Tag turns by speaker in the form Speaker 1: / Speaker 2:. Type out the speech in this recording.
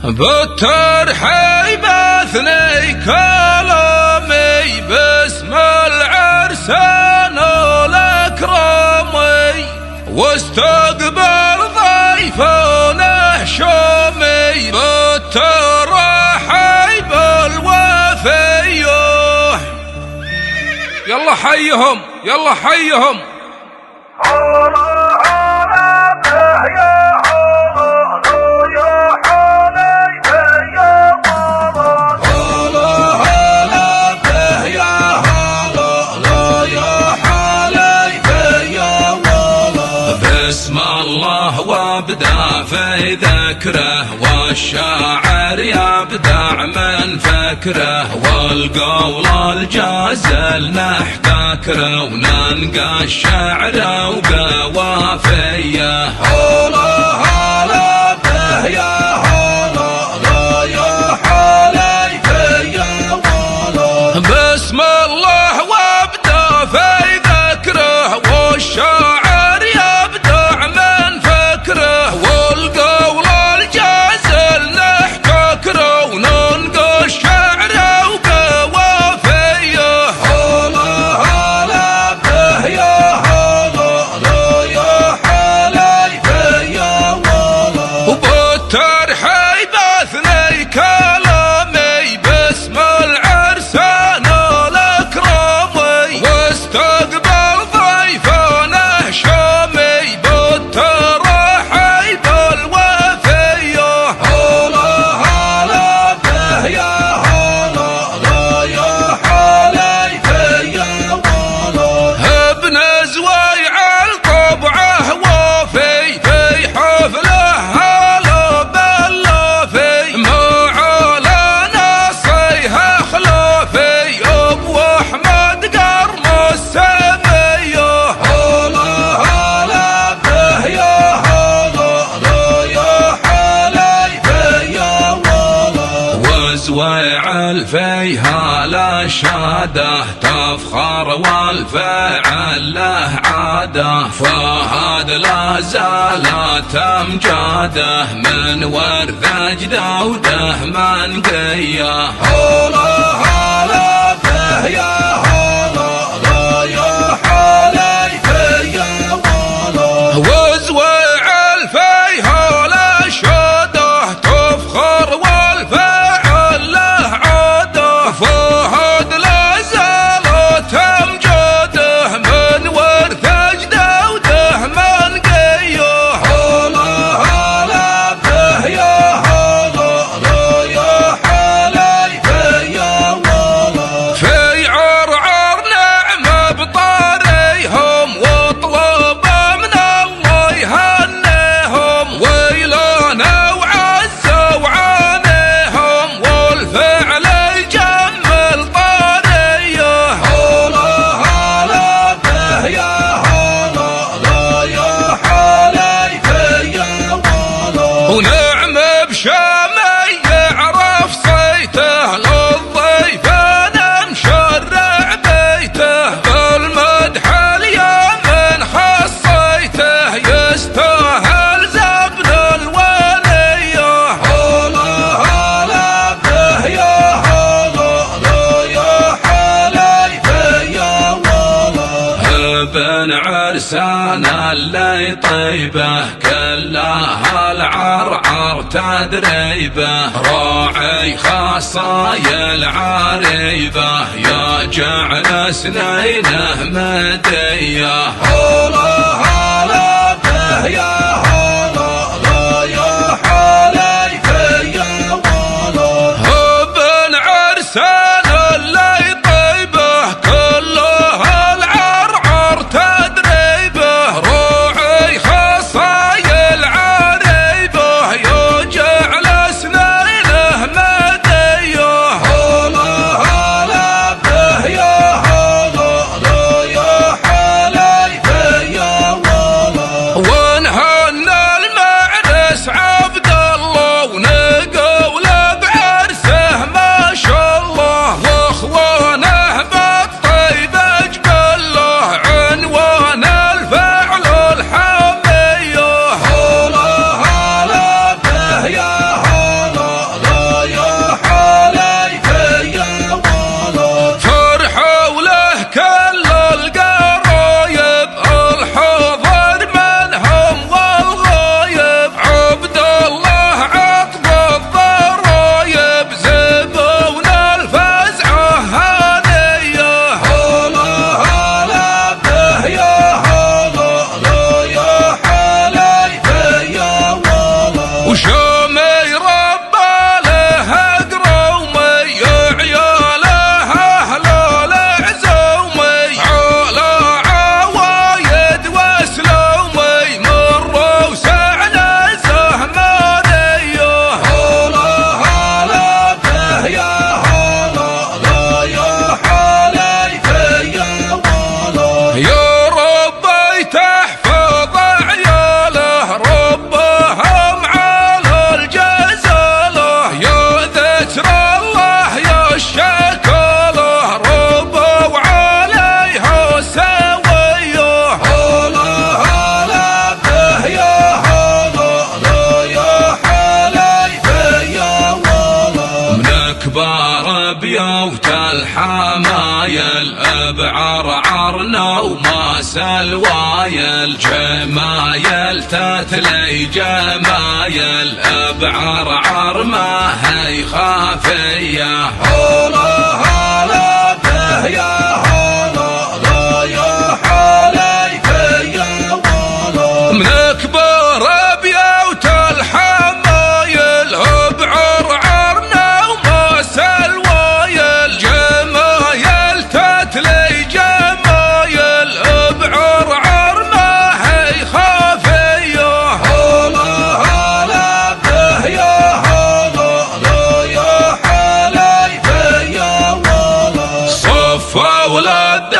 Speaker 1: بالترحيب اثني كلامي باسم العرسان الاكرمي، واستقبل ضيفنا شومي بالترحيب الوفي. يلا حيهم يلا حيهم. بسم الله وابدأ في ذكره، والشاعر يبدع من فكره، والقول الجازل نحتكره، وننقى الشعر وقوافيه. هلا هلا به يا هلا لا يا حليفي يا ولا. بسم الله وابدأ في ذكره، والشاعر فيها لا شاده تفخر والفعل له عاده، فهد لا زالت امجاده من ورث اجداده منقيه. هلا هلا به يا هلا لا يا حليفي يا ولا. وزويع الفيها لا شاده تفخر والفعل له عاده، فهد لا زالت امجاده من ورث اجداده منقيه. هلا هلا به يا هلا لا يا حليفي يا ولا. في عرعر نعمه بطاريهم، واطلب من الله يهنيهم، ويلانا وعز وعانيهم، والفعل يجمل طاريه. هلا هلا به يا هلا لا يا حليفي يا ولا. ونعم بشامي يعرف صيته، للضيفان مشرع بيته، بالمدح اليوم من خصيته، يستاهل زبن الوليه. هلا هلا به يا هلا لا يا حليفي يا ولا. ابن عرسان اللي طيبه كلها العرعر تدريبه، راعي خصايا العريبه، يا جعل سنينه مديه. هلا هلا به يا هلا لا يا حليفي يا ولا. ابن عرسان اللي طيبه كلها العرعر تدريبه، راعي خصايا العريبه، يا جعل سنينه مديه. هلا هلا به يا هلا لا يا حليفي يا ولا. ونهنى الوايل، جمايل تتلي جمايل بعرعر ما هي خافية.
Speaker 2: هلا هلا به يا هلا لا يا حليف يا ولا،
Speaker 1: من كبر بيوت الحمايل بعرعرنا وماس الوايل، جمايل تتلي جمايل بعرعر ما هي خافية.
Speaker 2: هلا هلا به يا هلا لا يا حليف يا ولا،
Speaker 1: صفا ولاد